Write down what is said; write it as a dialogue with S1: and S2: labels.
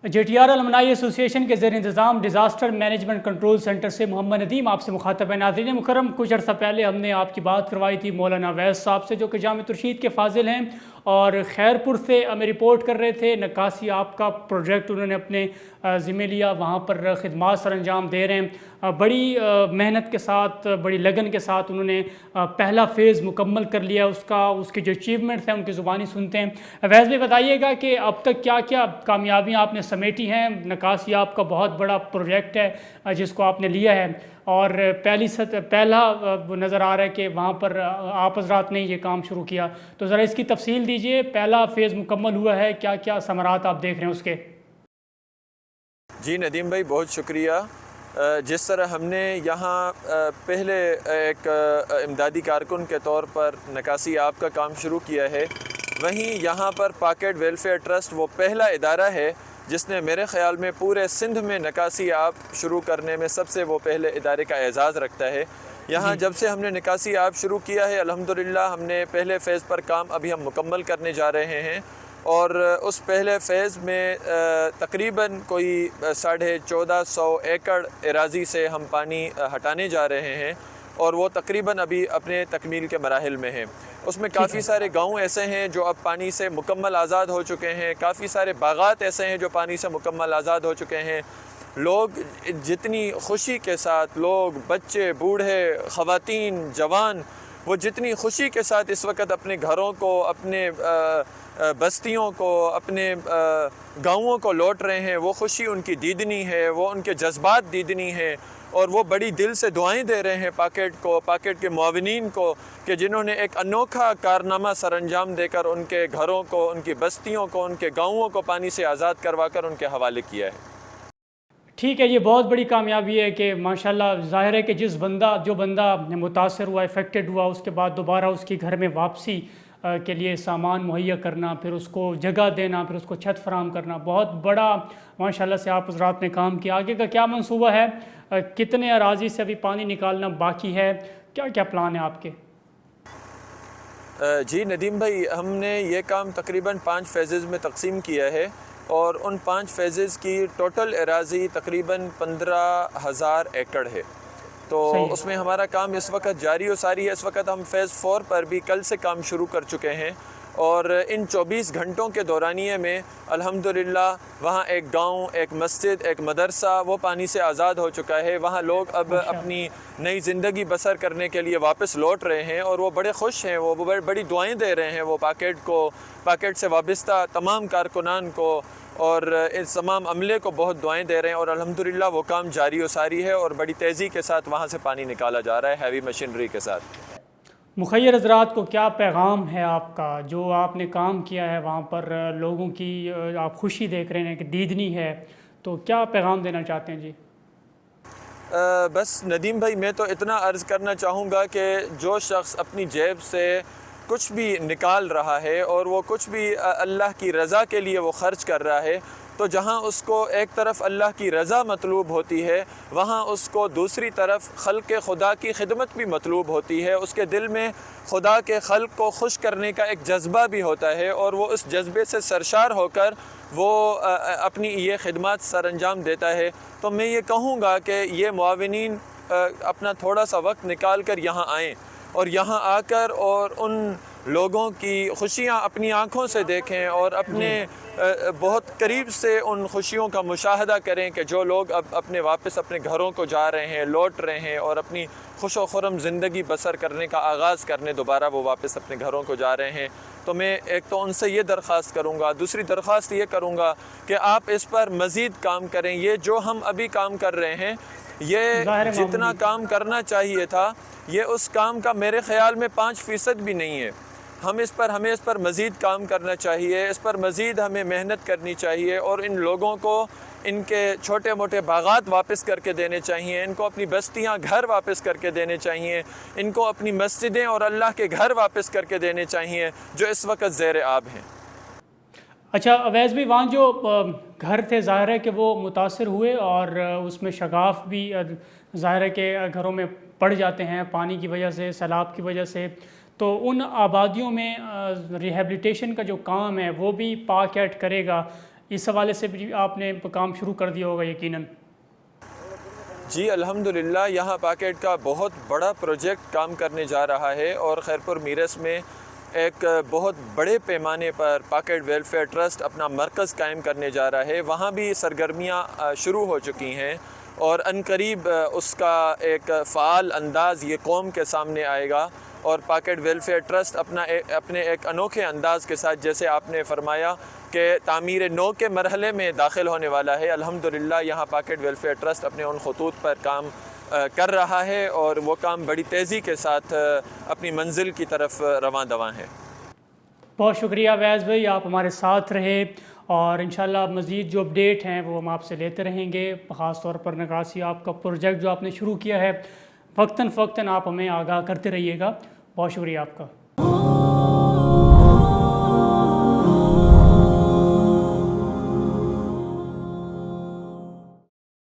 S1: JTR alumni association के ज़ेर इंतज़ाम डिज़ास्टर मैनेजमेंट कंट्रोल सेंटर से मोहम्मद नदीम आपसे मुखातब है। नाज़रीन मुकर्रम, कुछ अर्सा पहले हमने आपकी बात करवाई थी मौलाना अवैस साहब से, जो कि जामिअत रशीद के फाजिल हैं और खैरपुर से हमें रिपोर्ट कर रहे थे। नक्कासी आपका प्रोजेक्ट उन्होंने अपने ज़िम्मे लिया, वहाँ पर खिदमात सर अंजाम दे रहे हैं। बड़ी मेहनत के साथ, बड़ी लगन के साथ उन्होंने पहला फ़ेज़ मुकम्मल कर लिया। उसकी जो अचीवमेंट्स हैं उनकी ज़ुबानी सुनते हैं। अवैस भाई, बताइएगा कि अब तक क्या क्या कामयाबियाँ आपने समेटी हैं। नक्कासी आपका बहुत बड़ा प्रोजेक्ट है जिसको आपने लिया है, और पहला नज़र आ रहा है कि वहाँ पर आप हज़रात ने ये काम शुरू किया, तो ज़रा इसकी तफसील दीजिए। पहला फ़ेज़ मुकम्मल हुआ है, क्या क्या समरात आप देख रहे हैं उसके?
S2: जी नदीम भाई, बहुत शुक्रिया। जिस तरह हमने यहाँ पहले एक इमदादी कारकुन के तौर पर नक्कासी आप का काम शुरू किया है, वहीं यहाँ पर पॉकेट वेलफेयर ट्रस्ट वो पहला इदारा है जिसने मेरे ख़्याल में पूरे सिंध में नक्कासी आप शुरू करने में सबसे वो पहले इदारे का एजाज़ रखता है। यहाँ जब से हमने नक्कासी आप शुरू किया है, अल्हम्दुलिल्लाह हमने पहले फ़ेज़ पर काम अभी हम मुकम्मल करने जा रहे हैं, और उस पहले फ़ेज़ में तकरीबन कोई 1450 एकड़ एराज़ी से हम पानी हटाने जा रहे हैं, और वो तकरीबन अभी अपने तकमील के मराहिल में हैं। उसमें काफ़ी सारे गांव ऐसे हैं जो अब पानी से मुकम्मल आज़ाद हो चुके हैं, काफ़ी सारे बागात ऐसे हैं जो पानी से मुकम्मल आज़ाद हो चुके हैं। लोग जितनी खुशी के साथ, लोग बच्चे, बूढ़े, ख़वातीन, जवान, वो जितनी खुशी के साथ इस वक्त अपने घरों को, अपने बस्तियों को, अपने गाँवों को लौट रहे हैं, वो खुशी उनकी दीदनी है, वो उनके जज्बात दीदनी है, और वो बड़ी दिल से दुआएं दे रहे हैं पॉकेट के मुआविनीन को, कि जिन्होंने एक अनोखा कारनामा सरअंजाम देकर उनके घरों को, उनकी बस्तियों को, उनके गाँवों को पानी से आज़ाद करवा कर उनके हवाले किया है।
S1: ठीक है, ये बहुत बड़ी कामयाबी है कि माशाल्लाह, ज़ाहिर है कि जो बंदा मुतासर हुआ, इफ़ेक्टेड हुआ, उसके बाद दोबारा उसकी घर में वापसी के लिए सामान मुहैया करना, फिर उसको जगह देना, फिर उसको छत फराहम करना, बहुत बड़ा माशाल्लाह से आप हज़रात ने काम किया। आगे का क्या मंसूबा है? कितने अराज़ी से अभी पानी निकालना बाकी है? क्या क्या प्लान है आपके?
S2: जी नदीम भाई, हमने ये काम तकरीबन 5 फ़ेज़ेज़ में तकसीम किया है, और उन 5 फ़ेज़ेज़ की टोटल एराज़ी तकरीबन 15,000 एकड़ है। तो उसमें हमारा काम इस वक्त जारी और सारी है। इस वक्त हम फ़ेज़ 4 पर भी कल से काम शुरू कर चुके हैं, और इन 24 घंटों के दौरानिए में अल्हम्दुलिल्लाह वहाँ एक गांव, एक मस्जिद, एक मदरसा वो पानी से आज़ाद हो चुका है। वहाँ लोग अब अपनी नई ज़िंदगी बसर करने के लिए वापस लौट रहे हैं, और वो बड़े खुश हैं। वो बड़ी दुआएं दे रहे हैं, वो पॉकेट से वाबस्ता तमाम कारकुनान को और इस तमाम अमले को बहुत दुआएं दे रहे हैं, और अल्हम्दुलिल्लाह वो काम जारी और सारी है, और बड़ी तेज़ी के साथ वहाँ से पानी निकाला जा रहा है हैवी मशीनरी के साथ।
S1: मुखय्यर हज़रात को क्या पैगाम है आपका, जो आपने काम किया है वहाँ पर लोगों की आप खुशी देख रहे हैं कि दीदनी है, तो क्या पैगाम देना चाहते हैं? जी
S2: बस नदीम भाई, मैं तो इतना अर्ज़ करना चाहूँगा कि जो शख्स अपनी जेब से कुछ भी निकाल रहा है, और वो कुछ भी अल्लाह की रज़ा के लिए वो ख़र्च कर रहा है, तो जहाँ उसको एक तरफ अल्लाह की रज़ा मतलूब होती है, वहाँ उसको दूसरी तरफ खल्क़ खुदा की खिदमत भी मतलूब होती है। उसके दिल में खुदा के खल्क़ को खुश करने का एक जज्बा भी होता है, और वो उस जज्बे से सरशार होकर वो अपनी ये खिदमत सर अंजाम देता है। तो मैं ये कहूँगा कि ये मुआविनीन अपना थोड़ा सा वक्त निकाल कर यहाँ आएँ, और यहाँ आकर और उन लोगों की खुशियाँ अपनी आँखों से देखें, और अपने बहुत करीब से उन खुशियों का मुशाहदा करें कि जो लोग अब वापस अपने घरों को जा रहे हैं, लौट रहे हैं, और अपनी खुश व खुर्रम ज़िंदगी बसर करने का आगाज़ करने दोबारा वो वापस अपने घरों को जा रहे हैं। तो मैं एक तो उनसे ये दरख्वास्त करूँगा, दूसरी दरख्वास्त ये करूँगा कि आप इस पर मज़ीद काम करें। ये जो हम अभी काम कर रहे हैं, ये जितना काम करना चाहिए था, ये उस काम का मेरे ख़्याल में 5% भी नहीं है। हमें इस पर मज़ीद काम करना चाहिए, इस पर मज़ीद हमें मेहनत करनी चाहिए, और इन लोगों को इनके छोटे मोटे बागात वापस करके देने चाहिए, इनको अपनी बस्तियां, घर वापस करके देने चाहिए, इनको अपनी मस्जिदें और अल्लाह के घर वापस करके देने चाहिए जो इस वक्त ज़ेर आब हैं।
S1: अच्छा अवैस भी, वहाँ जो घर थे, ज़ाहिर है कि वो मुतासर हुए, और उसमें शगाफ भी ज़ाहिर है कि घरों में पड़ जाते हैं पानी की वजह से, सैलाब की वजह से। तो उन आबादियों में रिहेबिलिटेशन का जो काम है वो भी पाक ऐड करेगा। اس حوالے سے بھی آپ نے کام شروع کر دیا ہوگا یقیناً۔
S2: جی الحمدللہ یہاں پاکیٹ کا بہت بڑا پروجیکٹ کام کرنے جا رہا ہے، اور خیرپور میرس میں ایک بہت بڑے پیمانے پر پاکیٹ ویلفیئر ٹرسٹ اپنا مرکز قائم کرنے جا رہا ہے۔ وہاں بھی سرگرمیاں شروع ہو چکی ہیں، اور عنقریب اس کا ایک فعال انداز یہ قوم کے سامنے آئے گا، اور پاکیٹ ویلفیئر ٹرسٹ اپنے ایک انوکھے انداز کے ساتھ، جیسے آپ نے فرمایا کہ تعمیر نو کے مرحلے میں داخل ہونے والا ہے، الحمدللہ یہاں پاکیٹ ویلفیئر ٹرسٹ اپنے ان خطوط پر کام کر رہا ہے، اور وہ کام بڑی تیزی کے ساتھ اپنی منزل کی طرف رواں دواں ہے۔
S1: بہت شکریہ اویس بھائی، آپ ہمارے ساتھ رہے، اور انشاءاللہ مزید جو اپڈیٹ ہیں وہ ہم آپ سے لیتے رہیں گے، خاص طور پر نکاسی آپ کا پروجیکٹ جو آپ نے شروع کیا ہے، وقتاً فوقتاً آپ ہمیں آگاہ کرتے رہیے گا۔ بہت شکریہ آپ کا۔